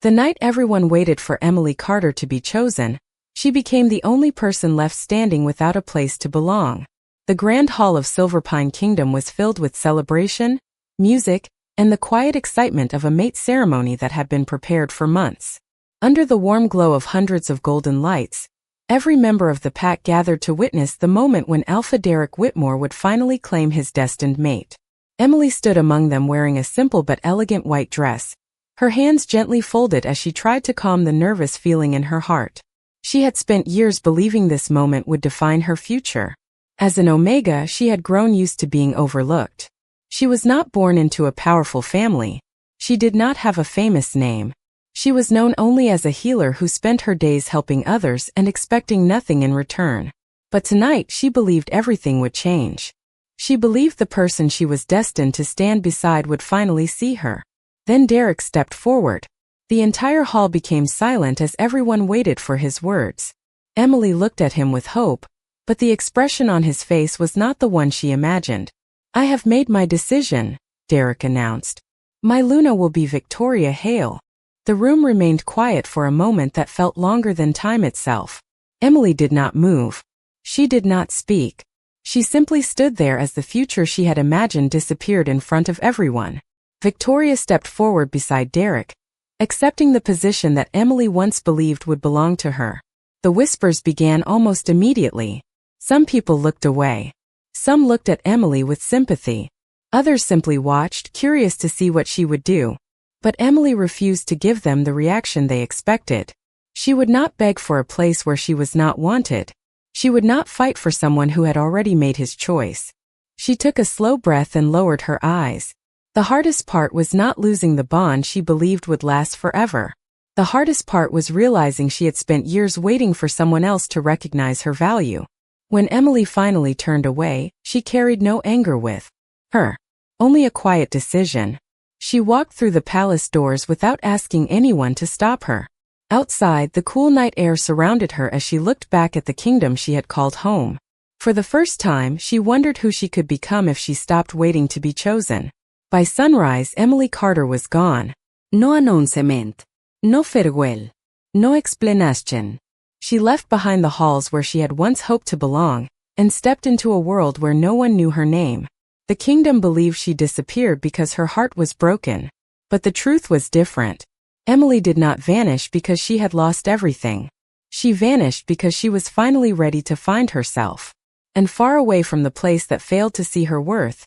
The night everyone waited for Emily Carter to be chosen, she became the only person left standing without a place to belong. The grand hall of Silverpine Kingdom was filled with celebration, music, and the quiet excitement of a mate ceremony that had been prepared for months. Under the warm glow of hundreds of golden lights, every member of the pack gathered to witness the moment when Alpha Derek Whitmore would finally claim his destined mate. Emily stood among them wearing a simple but elegant white dress, her hands gently folded as she tried to calm the nervous feeling in her heart. She had spent years believing this moment would define her future. As an Omega, she had grown used to being overlooked. She was not born into a powerful family. She did not have a famous name. She was known only as a healer who spent her days helping others and expecting nothing in return. But tonight she believed everything would change. She believed the person she was destined to stand beside would finally see her. Then Derek stepped forward. The entire hall became silent as everyone waited for his words. Emily looked at him with hope, but the expression on his face was not the one she imagined. "I have made my decision," Derek announced. "My Luna will be Victoria Hale." The room remained quiet for a moment that felt longer than time itself. Emily did not move. She did not speak. She simply stood there as the future she had imagined disappeared in front of everyone. Victoria stepped forward beside Derek, accepting the position that Emily once believed would belong to her. The whispers began almost immediately. Some people looked away. Some looked at Emily with sympathy. Others simply watched, curious to see what she would do. But Emily refused to give them the reaction they expected. She would not beg for a place where she was not wanted. She would not fight for someone who had already made his choice. She took a slow breath and lowered her eyes. The hardest part was not losing the bond she believed would last forever. The hardest part was realizing she had spent years waiting for someone else to recognize her value. When Emily finally turned away, she carried no anger with her, only a quiet decision. She walked through the palace doors without asking anyone to stop her. Outside, the cool night air surrounded her as she looked back at the kingdom she had called home. For the first time, she wondered who she could become if she stopped waiting to be chosen. By sunrise, Emily Carter was gone. No announcement. No farewell. No explanation. She left behind the halls where she had once hoped to belong, and stepped into a world where no one knew her name. The kingdom believed she disappeared because her heart was broken. But the truth was different. Emily did not vanish because she had lost everything. She vanished because she was finally ready to find herself. And far away from the place that failed to see her worth,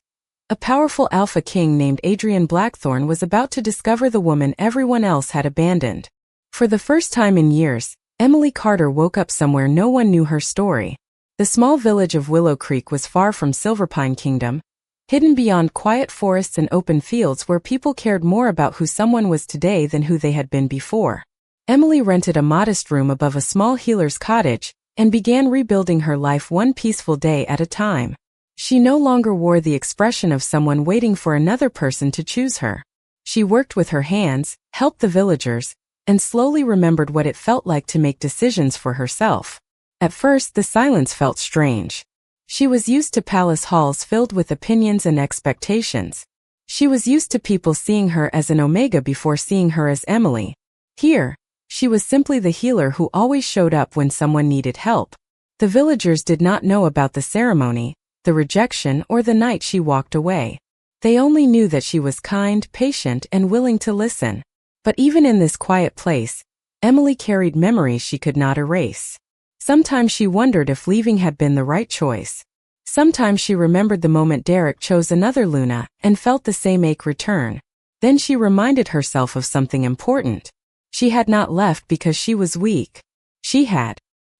a powerful alpha king named Adrian Blackthorne was about to discover the woman everyone else had abandoned. For the first time in years, Emily Carter woke up somewhere no one knew her story. The small village of Willow Creek was far from Silverpine Kingdom, hidden beyond quiet forests and open fields where people cared more about who someone was today than who they had been before. Emily rented a modest room above a small healer's cottage, and began rebuilding her life one peaceful day at a time. She no longer wore the expression of someone waiting for another person to choose her. She worked with her hands, helped the villagers, and slowly remembered what it felt like to make decisions for herself. At first, the silence felt strange. She was used to palace halls filled with opinions and expectations. She was used to people seeing her as an Omega before seeing her as Emily. Here, she was simply the healer who always showed up when someone needed help. The villagers did not know about the ceremony, the rejection, or the night she walked away. They only knew that she was kind, patient, and willing to listen. But even in this quiet place, Emily carried memories she could not erase. Sometimes she wondered if leaving had been the right choice. Sometimes she remembered the moment Derek chose another Luna and felt the same ache return. Then she reminded herself of something important. She had not left because she was weak. She had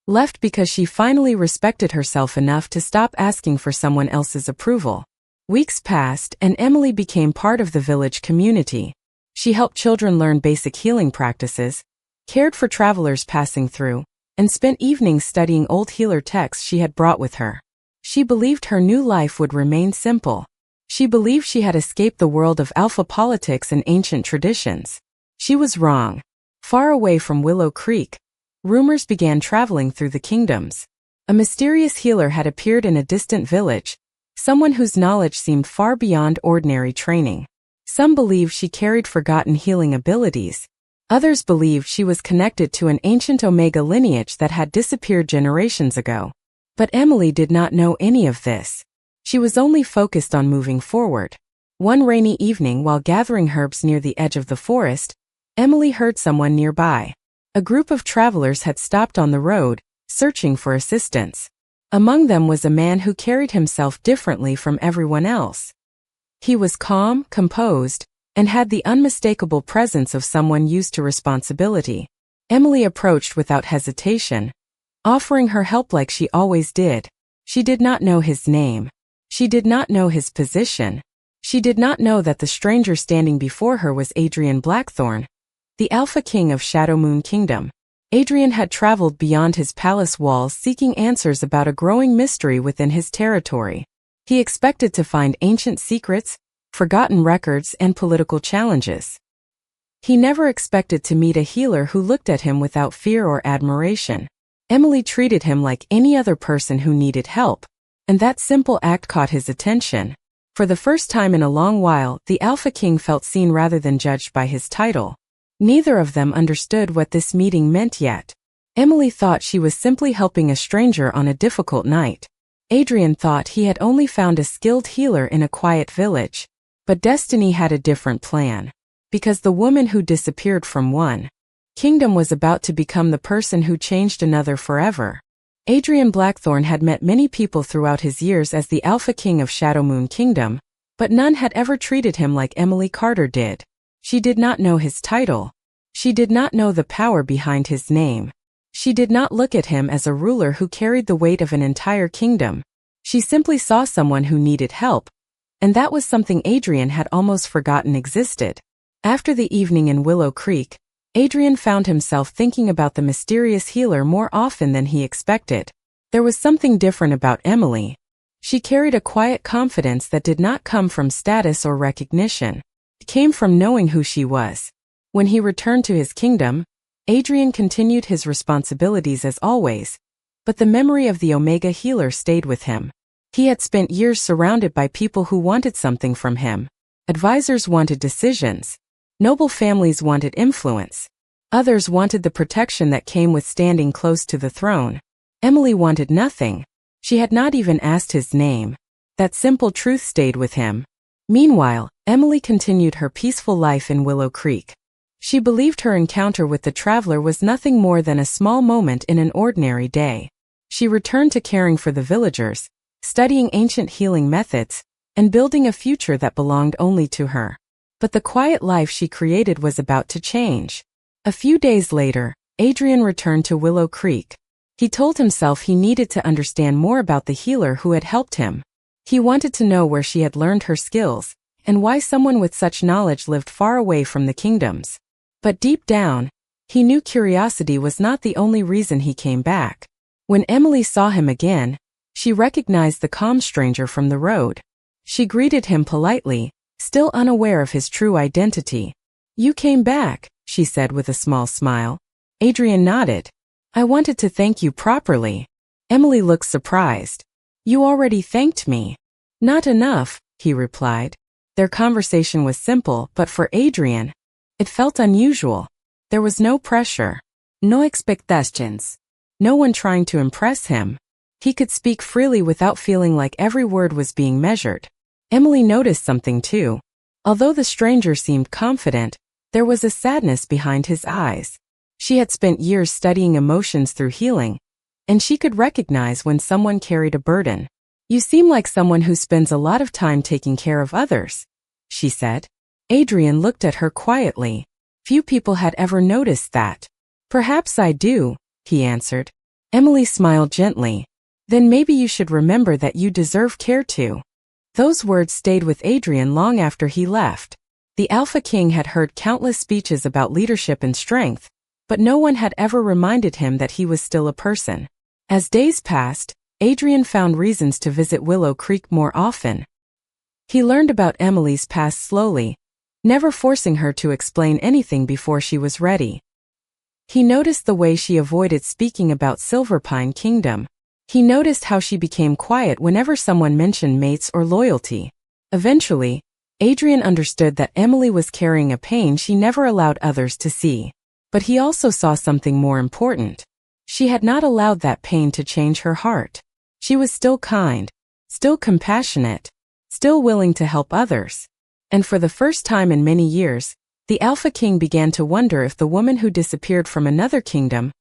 left because she finally respected herself enough to stop asking for someone else's approval. Weeks passed and Emily became part of the village community. She helped children learn basic healing practices, cared for travelers passing through, and spent evenings studying old healer texts she had brought with her. She believed her new life would remain simple. She believed she had escaped the world of alpha politics and ancient traditions. She was wrong. Far away from Willow Creek, rumors began traveling through the kingdoms. A mysterious healer had appeared in a distant village, someone whose knowledge seemed far beyond ordinary training. Some believed she carried forgotten healing abilities. Others believed she was connected to an ancient Omega lineage that had disappeared generations ago. But Emily did not know any of this. She was only focused on moving forward. One rainy evening while gathering herbs near the edge of the forest, Emily heard someone nearby. A group of travelers had stopped on the road, searching for assistance. Among them was a man who carried himself differently from everyone else. He was calm, composed, and had the unmistakable presence of someone used to responsibility. Emily approached without hesitation, offering her help like she always did. She did not know his name. She did not know his position. She did not know that the stranger standing before her was Adrian Blackthorn, the Alpha King of Shadowmoon Kingdom. Adrian had traveled beyond his palace walls seeking answers about a growing mystery within his territory. He expected to find ancient secrets, forgotten records, and political challenges. He never expected to meet a healer who looked at him without fear or admiration. Emily treated him like any other person who needed help, and that simple act caught his attention. For the first time in a long while, the Alpha King felt seen rather than judged by his title. Neither of them understood what this meeting meant yet. Emily thought she was simply helping a stranger on a difficult night. Adrian thought he had only found a skilled healer in a quiet village. But destiny had a different plan. Because the woman who disappeared from one kingdom was about to become the person who changed another forever. Adrian Blackthorn had met many people throughout his years as the Alpha King of Shadowmoon Kingdom, but none had ever treated him like Emily Carter did. She did not know his title. She did not know the power behind his name. She did not look at him as a ruler who carried the weight of an entire kingdom. She simply saw someone who needed help, and that was something Adrian had almost forgotten existed. After the evening in Willow Creek, Adrian found himself thinking about the mysterious healer more often than he expected. There was something different about Emily. She carried a quiet confidence that did not come from status or recognition. It came from knowing who she was. When he returned to his kingdom, Adrian continued his responsibilities as always, but the memory of the Omega healer stayed with him. He had spent years surrounded by people who wanted something from him. Advisors wanted decisions. Noble families wanted influence. Others wanted the protection that came with standing close to the throne. Emily wanted nothing. She had not even asked his name. That simple truth stayed with him. Meanwhile, Emily continued her peaceful life in Willow Creek. She believed her encounter with the traveler was nothing more than a small moment in an ordinary day. She returned to caring for the villagers, studying ancient healing methods, and building a future that belonged only to her. But the quiet life she created was about to change. A few days later, Adrian returned to Willow Creek. He told himself he needed to understand more about the healer who had helped him. He wanted to know where she had learned her skills, and why someone with such knowledge lived far away from the kingdoms. But deep down, he knew curiosity was not the only reason he came back. When Emily saw him again, she recognized the calm stranger from the road. She greeted him politely, still unaware of his true identity. "You came back," she said with a small smile. Adrian nodded. "I wanted to thank you properly." Emily looked surprised. "You already thanked me." "Not enough," he replied. Their conversation was simple, but for Adrian, it felt unusual. There was no pressure, no expectations, no one trying to impress him. He could speak freely without feeling like every word was being measured. Emily noticed something too. Although the stranger seemed confident, there was a sadness behind his eyes. She had spent years studying emotions through healing, and she could recognize when someone carried a burden. "You seem like someone who spends a lot of time taking care of others," she said. Adrian looked at her quietly. Few people had ever noticed that. "Perhaps I do," he answered. Emily smiled gently. "Then maybe you should remember that you deserve care too." Those words stayed with Adrian long after he left. The Alpha King had heard countless speeches about leadership and strength, but no one had ever reminded him that he was still a person. As days passed, Adrian found reasons to visit Willow Creek more often. He learned about Emily's past slowly, never forcing her to explain anything before she was ready. He noticed the way she avoided speaking about Silverpine Kingdom. He noticed how she became quiet whenever someone mentioned mates or loyalty. Eventually, Adrian understood that Emily was carrying a pain she never allowed others to see. But he also saw something more important. She had not allowed that pain to change her heart. She was still kind, still compassionate, still willing to help others. And for the first time in many years, the Alpha King began to wonder if the woman who disappeared from another kingdom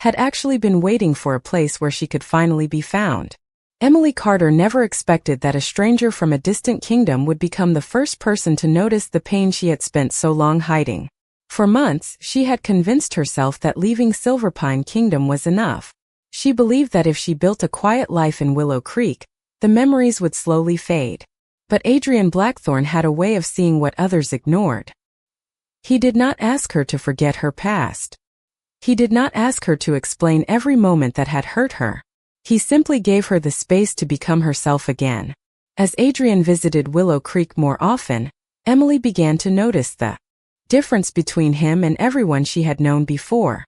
had actually been waiting for a place where she could finally be found. Emily Carter never expected that a stranger from a distant kingdom would become the first person to notice the pain she had spent so long hiding. For months, she had convinced herself that leaving Silverpine Kingdom was enough. She believed that if she built a quiet life in Willow Creek, the memories would slowly fade. But Adrian Blackthorne had a way of seeing what others ignored. He did not ask her to forget her past. He did not ask her to explain every moment that had hurt her. He simply gave her the space to become herself again. As Adrian visited Willow Creek more often, Emily began to notice the difference between him and everyone she had known before.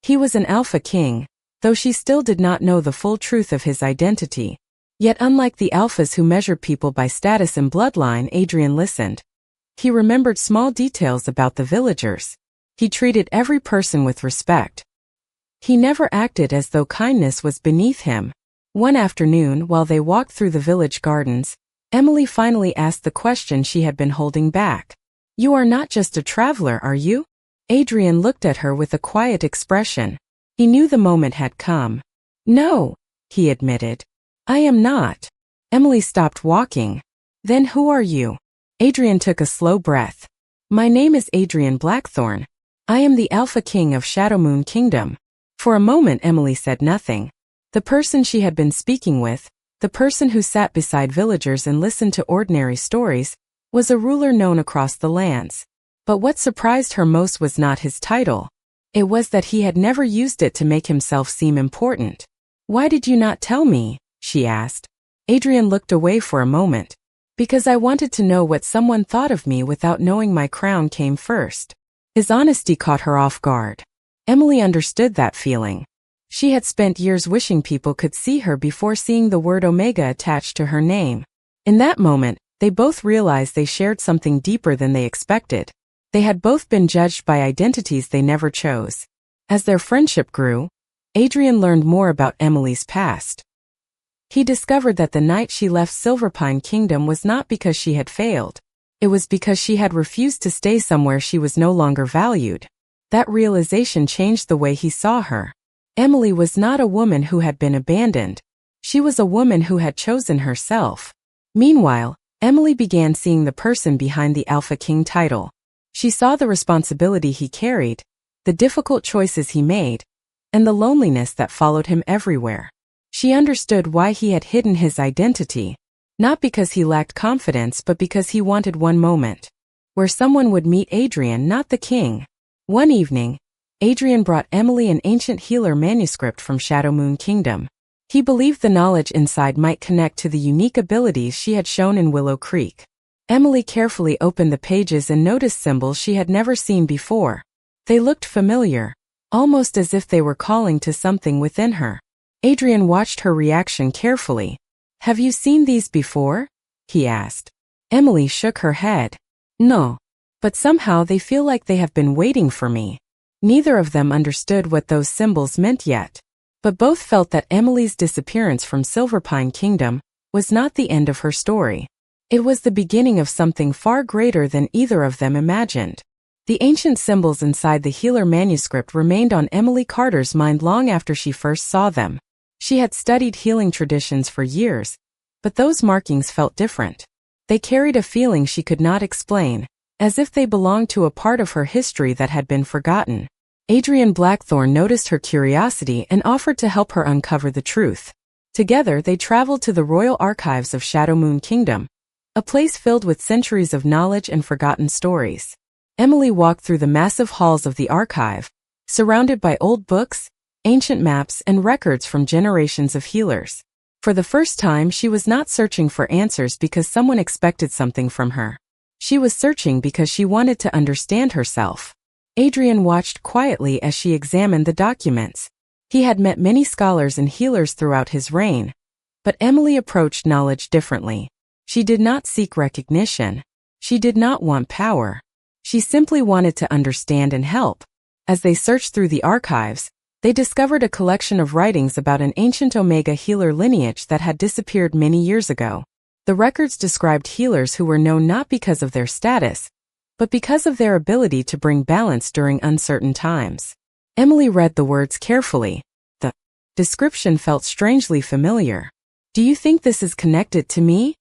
He was an Alpha King, though she still did not know the full truth of his identity. Yet unlike the Alphas who measured people by status and bloodline, Adrian listened. He remembered small details about the villagers. He treated every person with respect. He never acted as though kindness was beneath him. One afternoon, while they walked through the village gardens, Emily finally asked the question she had been holding back. "You are not just a traveler, are you?" Adrian looked at her with a quiet expression. He knew the moment had come. "No," he admitted. "I am not." Emily stopped walking. "Then who are you?" Adrian took a slow breath. "My name is Adrian Blackthorne. I am the Alpha King of Shadowmoon Kingdom." For a moment Emily said nothing. The person she had been speaking with, the person who sat beside villagers and listened to ordinary stories, was a ruler known across the lands. But what surprised her most was not his title. It was that he had never used it to make himself seem important. "Why did you not tell me?" she asked. Adrian looked away for a moment. "Because I wanted to know what someone thought of me without knowing my crown came first." His honesty caught her off guard. Emily understood that feeling. She had spent years wishing people could see her before seeing the word Omega attached to her name. In that moment, they both realized they shared something deeper than they expected. They had both been judged by identities they never chose. As their friendship grew, Adrian learned more about Emily's past. He discovered that the night she left Silverpine Kingdom was not because she had failed. It was because she had refused to stay somewhere she was no longer valued. That realization changed the way he saw her. Emily was not a woman who had been abandoned. She was a woman who had chosen herself. Meanwhile, Emily began seeing the person behind the Alpha King title. She saw the responsibility he carried, the difficult choices he made, and the loneliness that followed him everywhere. She understood why he had hidden his identity, not because he lacked confidence but because he wanted one moment, where someone would meet Adrian, not the king. One evening, Adrian brought Emily an ancient healer manuscript from Shadowmoon Kingdom. He believed the knowledge inside might connect to the unique abilities she had shown in Willow Creek. Emily carefully opened the pages and noticed symbols she had never seen before. They looked familiar, almost as if they were calling to something within her. Adrian watched her reaction carefully. "Have you seen these before?" he asked. Emily shook her head. "No. But somehow they feel like they have been waiting for me." Neither of them understood what those symbols meant yet. But both felt that Emily's disappearance from Silverpine Kingdom was not the end of her story. It was the beginning of something far greater than either of them imagined. The ancient symbols inside the healer manuscript remained on Emily Carter's mind long after she first saw them. She had studied healing traditions for years, but those markings felt different. They carried a feeling she could not explain, as if they belonged to a part of her history that had been forgotten. Adrian Blackthorne noticed her curiosity and offered to help her uncover the truth. Together they traveled to the royal archives of Shadowmoon Kingdom, a place filled with centuries of knowledge and forgotten stories. Emily walked through the massive halls of the archive, surrounded by old books, ancient maps, and records from generations of healers. For the first time, she was not searching for answers because someone expected something from her. She was searching because she wanted to understand herself. Adrian watched quietly as she examined the documents. He had met many scholars and healers throughout his reign, but Emily approached knowledge differently. She did not seek recognition. She did not want power. She simply wanted to understand and help. As they searched through the archives, they discovered a collection of writings about an ancient Omega healer lineage that had disappeared many years ago. The records described healers who were known not because of their status, but because of their ability to bring balance during uncertain times. Emily read the words carefully. The description felt strangely familiar. "Do you think this is connected to me?"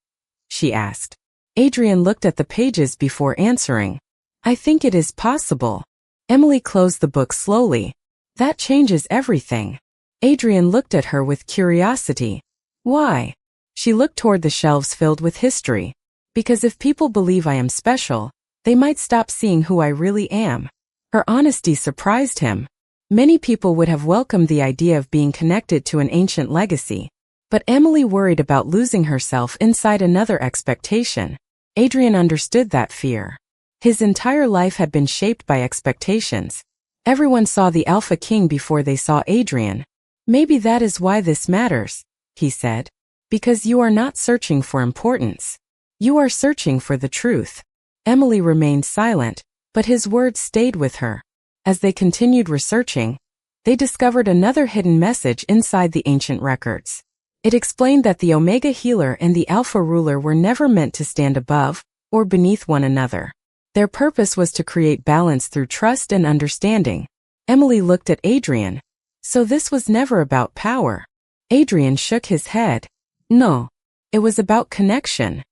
she asked. Adrian looked at the pages before answering. "I think it is possible." Emily closed the book slowly. "That changes everything." Adrian looked at her with curiosity. "Why?" She looked toward the shelves filled with history. "Because if people believe I am special, they might stop seeing who I really am." Her honesty surprised him. Many people would have welcomed the idea of being connected to an ancient legacy. But Emily worried about losing herself inside another expectation. Adrian understood that fear. His entire life had been shaped by expectations. Everyone saw the Alpha King before they saw Adrian. "Maybe that is why this matters," he said. "Because you are not searching for importance. You are searching for the truth." Emily remained silent, but his words stayed with her. As they continued researching, they discovered another hidden message inside the ancient records. It explained that the Omega Healer and the Alpha Ruler were never meant to stand above or beneath one another. Their purpose was to create balance through trust and understanding. Emily looked at Adrian. "So this was never about power?" Adrian shook his head. "No. It was about connection."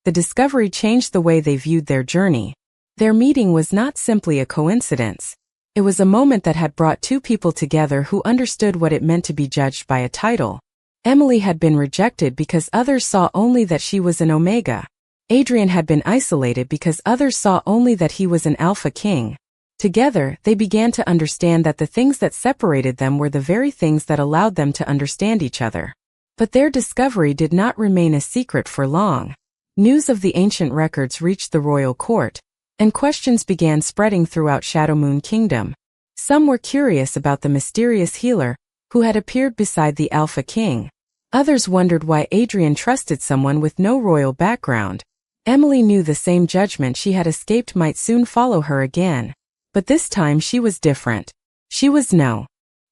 The discovery changed the way they viewed their journey. Their meeting was not simply a coincidence. It was a moment that had brought two people together who understood what it meant to be judged by a title. Emily had been rejected because others saw only that she was an Omega. Adrian had been isolated because others saw only that he was an Alpha King. Together, they began to understand that the things that separated them were the very things that allowed them to understand each other. But their discovery did not remain a secret for long. News of the ancient records reached the royal court, and questions began spreading throughout Shadowmoon Kingdom. Some were curious about the mysterious healer who had appeared beside the Alpha King. Others wondered why Adrian trusted someone with no royal background. Emily knew the same judgment she had escaped might soon follow her again. But this time she was different. She was no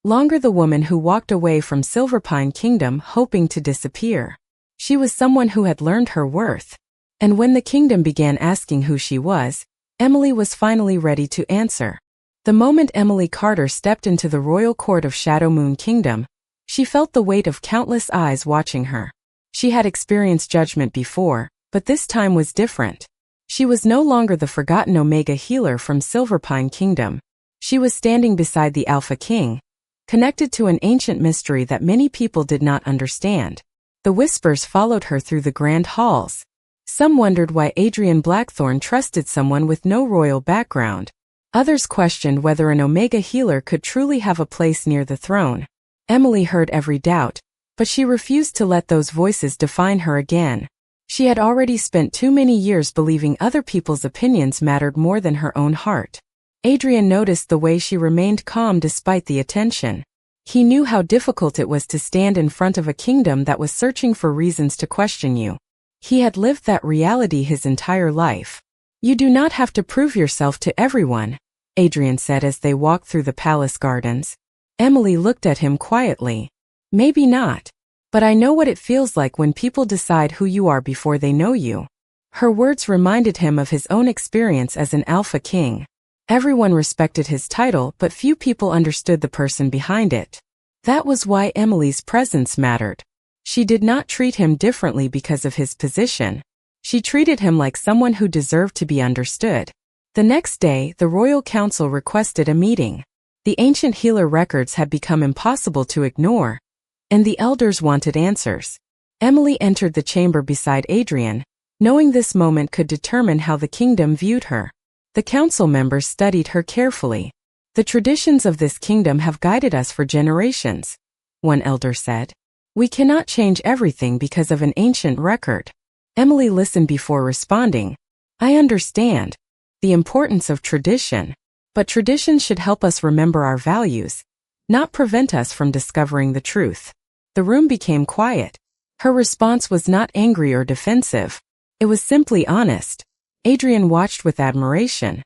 longer the woman who walked away from Silverpine Kingdom hoping to disappear. She was someone who had learned her worth. And when the kingdom began asking who she was, Emily was finally ready to answer. The moment Emily Carter stepped into the royal court of Shadowmoon Kingdom, she felt the weight of countless eyes watching her. She had experienced judgment before, but this time was different. She was no longer the forgotten Omega healer from Silverpine Kingdom. She was standing beside the Alpha King, connected to an ancient mystery that many people did not understand. The whispers followed her through the grand halls. Some wondered why Adrian Blackthorne trusted someone with no royal background. Others questioned whether an Omega healer could truly have a place near the throne. Emily heard every doubt, but she refused to let those voices define her again. She had already spent too many years believing other people's opinions mattered more than her own heart. Adrian noticed the way she remained calm despite the attention. He knew how difficult it was to stand in front of a kingdom that was searching for reasons to question you. He had lived that reality his entire life. "You do not have to prove yourself to everyone," Adrian said as they walked through the palace gardens. Emily looked at him quietly. "Maybe not. But I know what it feels like when people decide who you are before they know you." Her words reminded him of his own experience as an Alpha King. Everyone respected his title, but few people understood the person behind it. That was why Emily's presence mattered. She did not treat him differently because of his position. She treated him like someone who deserved to be understood. The next day, the Royal Council requested a meeting. The ancient healer records had become impossible to ignore, and the elders wanted answers. Emily entered the chamber beside Adrian, knowing this moment could determine how the kingdom viewed her. The council members studied her carefully. "The traditions of this kingdom have guided us for generations," one elder said. "We cannot change everything because of an ancient record." Emily listened before responding. "I understand the importance of tradition, but tradition should help us remember our values, not prevent us from discovering the truth." The room became quiet. Her response was not angry or defensive. It was simply honest. Adrian watched with admiration.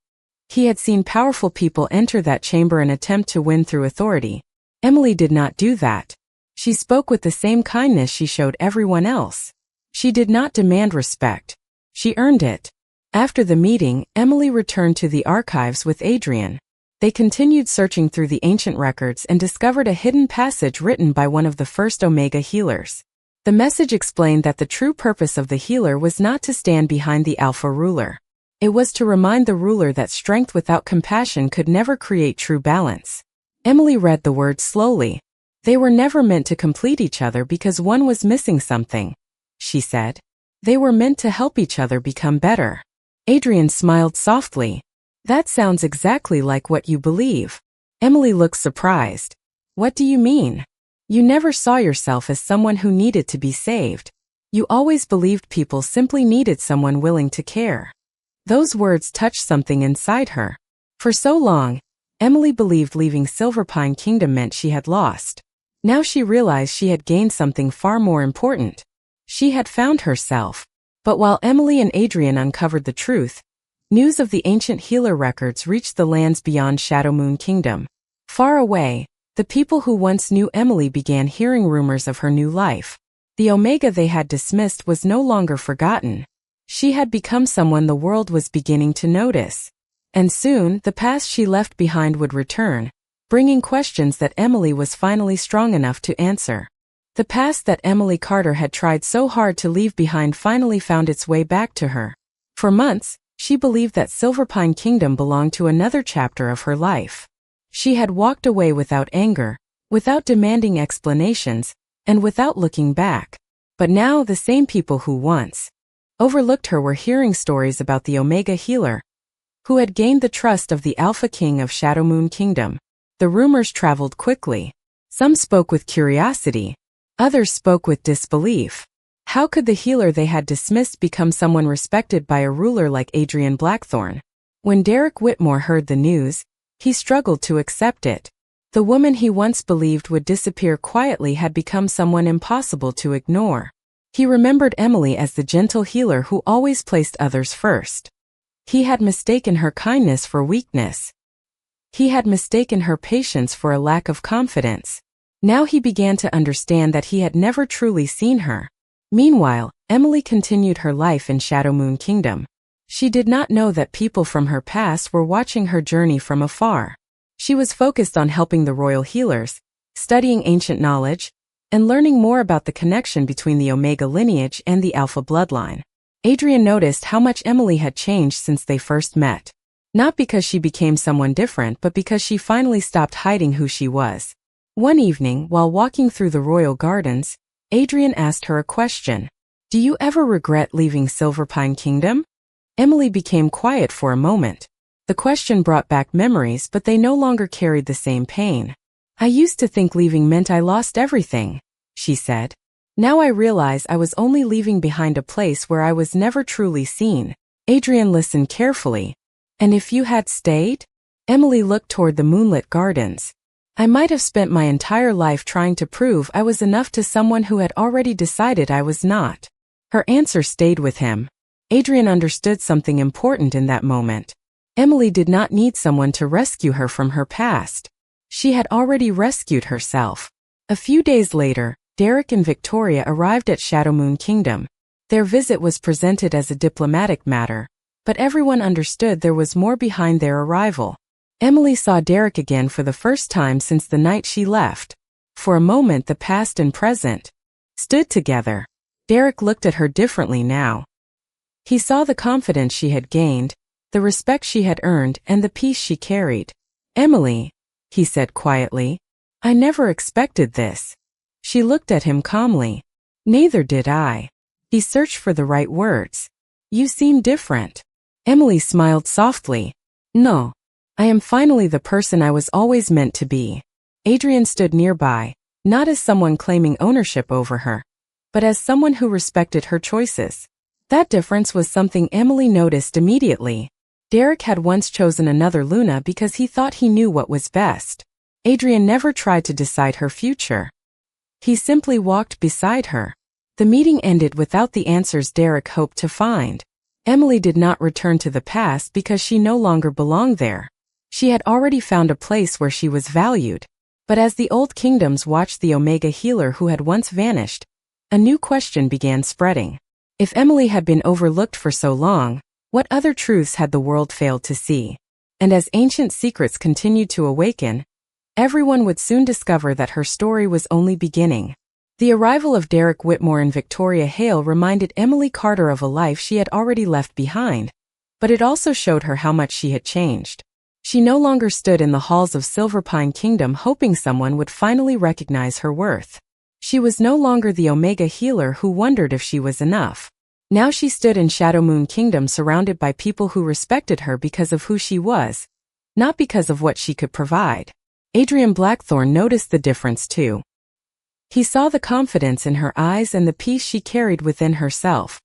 He had seen powerful people enter that chamber and attempt to win through authority. Emily did not do that. She spoke with the same kindness she showed everyone else. She did not demand respect. She earned it. After the meeting, Emily returned to the archives with Adrian. They continued searching through the ancient records and discovered a hidden passage written by one of the first Omega healers. The message explained that the true purpose of the healer was not to stand behind the Alpha ruler. It was to remind the ruler that strength without compassion could never create true balance. Emily read the words slowly. They were never meant to complete each other because one was missing something, she said. They were meant to help each other become better. Adrian smiled softly. That sounds exactly like what you believe. Emily looked surprised. What do you mean? You never saw yourself as someone who needed to be saved. You always believed people simply needed someone willing to care. Those words touched something inside her. For so long, Emily believed leaving Silverpine Kingdom meant she had lost. Now she realized she had gained something far more important. She had found herself. But while Emily and Adrian uncovered the truth, news of the ancient healer records reached the lands beyond Shadowmoon Kingdom. Far away, the people who once knew Emily began hearing rumors of her new life. The Omega they had dismissed was no longer forgotten. She had become someone the world was beginning to notice. And soon, the past she left behind would return, bringing questions that Emily was finally strong enough to answer. The past that Emily Carter had tried so hard to leave behind finally found its way back to her. For months, she believed that Silverpine Kingdom belonged to another chapter of her life. She had walked away without anger, without demanding explanations, and without looking back. But now the same people who once overlooked her were hearing stories about the Omega healer, who had gained the trust of the Alpha King of Shadowmoon Kingdom. The rumors traveled quickly. Some spoke with curiosity. Others spoke with disbelief. How could the healer they had dismissed become someone respected by a ruler like Adrian Blackthorne? When Derek Whitmore heard the news, he struggled to accept it. The woman he once believed would disappear quietly had become someone impossible to ignore. He remembered Emily as the gentle healer who always placed others first. He had mistaken her kindness for weakness. He had mistaken her patience for a lack of confidence. Now he began to understand that he had never truly seen her. Meanwhile, Emily continued her life in Shadowmoon Kingdom. She did not know that people from her past were watching her journey from afar. She was focused on helping the royal healers, studying ancient knowledge, and learning more about the connection between the Omega lineage and the Alpha bloodline. Adrian noticed how much Emily had changed since they first met. Not because she became someone different, but because she finally stopped hiding who she was. One evening, while walking through the royal gardens, Adrian asked her a question. Do you ever regret leaving Silverpine Kingdom? Emily became quiet for a moment. The question brought back memories, but they no longer carried the same pain. I used to think leaving meant I lost everything, she said. Now I realize I was only leaving behind a place where I was never truly seen. Adrian listened carefully. And if you had stayed? Emily looked toward the moonlit gardens. I might have spent my entire life trying to prove I was enough to someone who had already decided I was not. Her answer stayed with him. Adrian understood something important in that moment. Emily did not need someone to rescue her from her past. She had already rescued herself. A few days later, Derek and Victoria arrived at Shadowmoon Kingdom. Their visit was presented as a diplomatic matter, but everyone understood there was more behind their arrival. Emily saw Derek again for the first time since the night she left. For a moment the past and present stood together. Derek looked at her differently now. He saw the confidence she had gained, the respect she had earned, and the peace she carried. Emily, he said quietly, I never expected this. She looked at him calmly. Neither did I. He searched for the right words. You seem different. Emily smiled softly. No. I am finally the person I was always meant to be. Adrian stood nearby, not as someone claiming ownership over her, but as someone who respected her choices. That difference was something Emily noticed immediately. Derek had once chosen another Luna because he thought he knew what was best. Adrian never tried to decide her future. He simply walked beside her. The meeting ended without the answers Derek hoped to find. Emily did not return to the past because she no longer belonged there. She had already found a place where she was valued. But as the old kingdoms watched the Omega healer who had once vanished, a new question began spreading. If Emily had been overlooked for so long, what other truths had the world failed to see? And as ancient secrets continued to awaken, everyone would soon discover that her story was only beginning. The arrival of Derek Whitmore and Victoria Hale reminded Emily Carter of a life she had already left behind, but it also showed her how much she had changed. She no longer stood in the halls of Silverpine Kingdom hoping someone would finally recognize her worth. She was no longer the Omega healer who wondered if she was enough. Now she stood in Shadowmoon Kingdom surrounded by people who respected her because of who she was, not because of what she could provide. Adrian Blackthorne noticed the difference too. He saw the confidence in her eyes and the peace she carried within herself.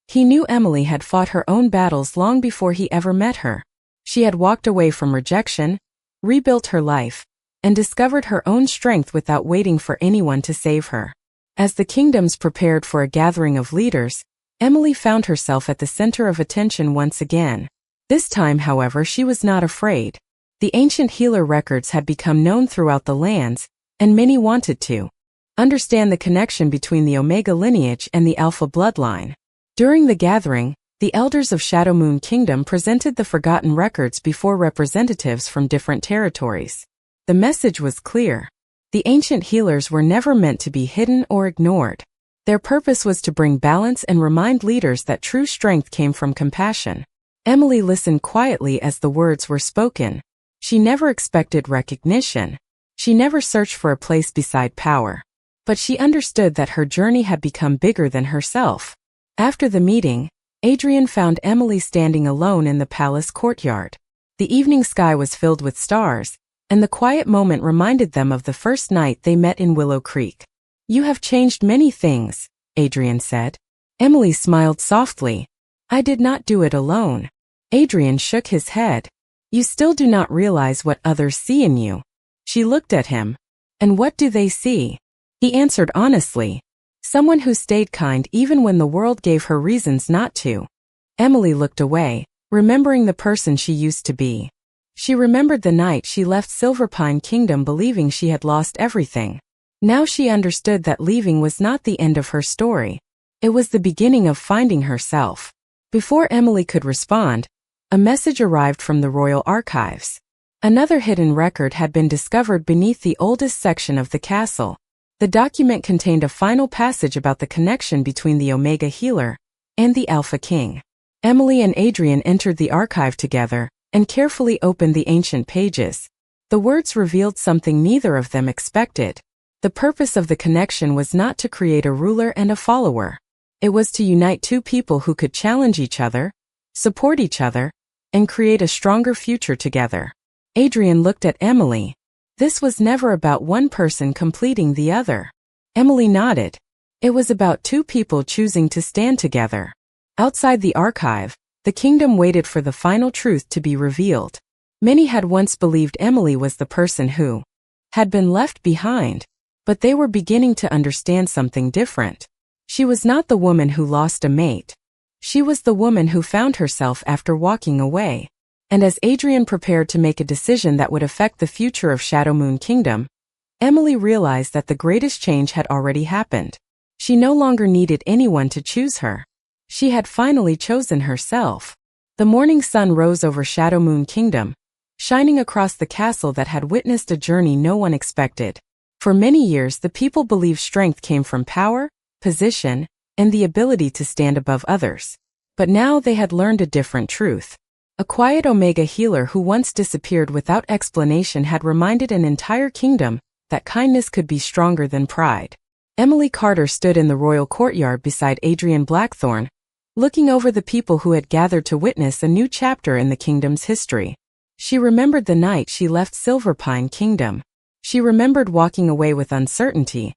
He knew Emily had fought her own battles long before he ever met her. She had walked away from rejection, rebuilt her life, and discovered her own strength without waiting for anyone to save her. As the kingdoms prepared for a gathering of leaders, Emily found herself at the center of attention once again. This time, however, she was not afraid. The ancient healer records had become known throughout the lands, and many wanted to understand the connection between the Omega lineage and the Alpha bloodline. During the gathering, the elders of Shadowmoon Kingdom presented the forgotten records before representatives from different territories. The message was clear. The ancient healers were never meant to be hidden or ignored. Their purpose was to bring balance and remind leaders that true strength came from compassion. Emily listened quietly as the words were spoken. She never expected recognition. She never searched for a place beside power. But she understood that her journey had become bigger than herself. After the meeting, Adrian found Emily standing alone in the palace courtyard. The evening sky was filled with stars, and the quiet moment reminded them of the first night they met in Willow Creek. "You have changed many things," Adrian said. Emily smiled softly. "I did not do it alone." Adrian shook his head. "You still do not realize what others see in you." She looked at him. "And what do they see?" He answered honestly. "Someone who stayed kind even when the world gave her reasons not to." Emily looked away, remembering the person she used to be. She remembered the night she left Silverpine Kingdom believing she had lost everything. Now she understood that leaving was not the end of her story. It was the beginning of finding herself. Before Emily could respond, a message arrived from the royal archives. Another hidden record had been discovered beneath the oldest section of the castle. The document contained a final passage about the connection between the Omega healer and the Alpha King. Emily and Adrian entered the archive together and carefully opened the ancient pages. The words revealed something neither of them expected. The purpose of the connection was not to create a ruler and a follower. It was to unite two people who could challenge each other, support each other, and create a stronger future together. Adrian looked at Emily. This was never about one person completing the other. Emily nodded. It was about two people choosing to stand together. Outside the archive, the kingdom waited for the final truth to be revealed. Many had once believed Emily was the person who had been left behind, but they were beginning to understand something different. She was not the woman who lost a mate. She was the woman who found herself after walking away. And as Adrian prepared to make a decision that would affect the future of Shadowmoon Kingdom, Emily realized that the greatest change had already happened. She no longer needed anyone to choose her. She had finally chosen herself. The morning sun rose over Shadowmoon Kingdom, shining across the castle that had witnessed a journey no one expected. For many years, the people believed strength came from power, position, and the ability to stand above others. But now they had learned a different truth. A quiet Omega healer who once disappeared without explanation had reminded an entire kingdom that kindness could be stronger than pride. Emily Carter stood in the royal courtyard beside Adrian Blackthorne, looking over the people who had gathered to witness a new chapter in the kingdom's history. She remembered the night she left Silverpine Kingdom. She remembered walking away with uncertainty,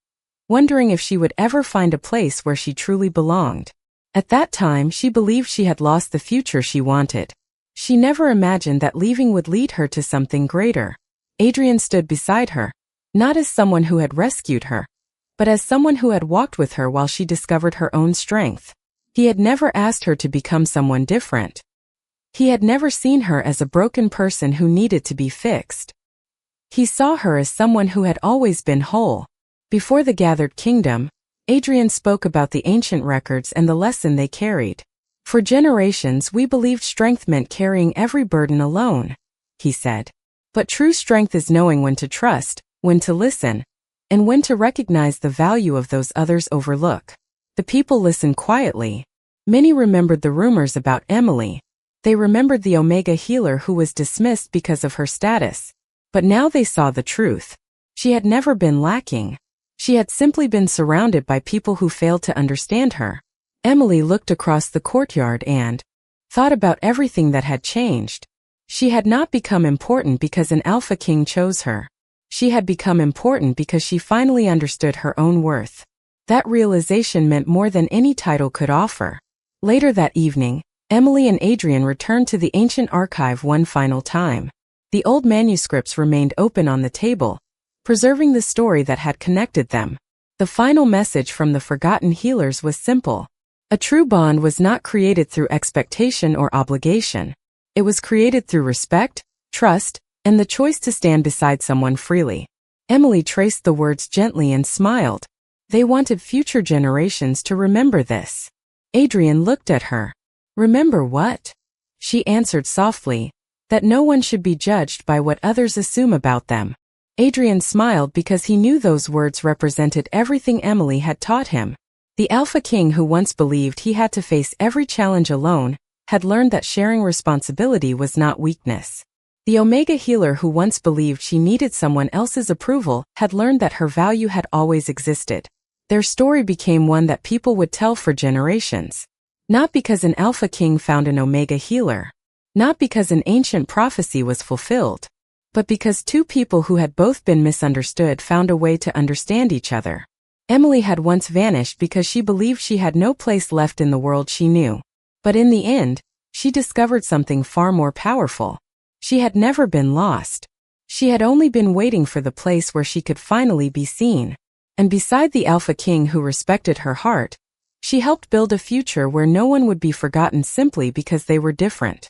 wondering if she would ever find a place where she truly belonged. At that time, she believed she had lost the future she wanted. She never imagined that leaving would lead her to something greater. Adrian stood beside her, not as someone who had rescued her, but as someone who had walked with her while she discovered her own strength. He had never asked her to become someone different. He had never seen her as a broken person who needed to be fixed. He saw her as someone who had always been whole. Before the gathered kingdom, Adrian spoke about the ancient records and the lesson they carried. For generations we believed strength meant carrying every burden alone, he said. But true strength is knowing when to trust, when to listen, and when to recognize the value of those others overlook. The people listened quietly. Many remembered the rumors about Emily. They remembered the Omega healer who was dismissed because of her status. But now they saw the truth. She had never been lacking. She had simply been surrounded by people who failed to understand her. Emily looked across the courtyard and thought about everything that had changed. She had not become important because an Alpha King chose her. She had become important because she finally understood her own worth. That realization meant more than any title could offer. Later that evening, Emily and Adrian returned to the ancient archive one final time. The old manuscripts remained open on the table, preserving the story that had connected them. The final message from the forgotten healers was simple. A true bond was not created through expectation or obligation. It was created through respect, trust, and the choice to stand beside someone freely. Emily traced the words gently and smiled. They wanted future generations to remember this. Adrian looked at her. Remember what? She answered softly, that no one should be judged by what others assume about them. Adrian smiled because he knew those words represented everything Emily had taught him. The Alpha King who once believed he had to face every challenge alone, had learned that sharing responsibility was not weakness. The Omega healer who once believed she needed someone else's approval, had learned that her value had always existed. Their story became one that people would tell for generations. Not because an Alpha King found an Omega healer. Not because an ancient prophecy was fulfilled. But because two people who had both been misunderstood found a way to understand each other. Emily had once vanished because she believed she had no place left in the world she knew. But in the end, she discovered something far more powerful. She had never been lost. She had only been waiting for the place where she could finally be seen. And beside the Alpha King who respected her heart, she helped build a future where no one would be forgotten simply because they were different.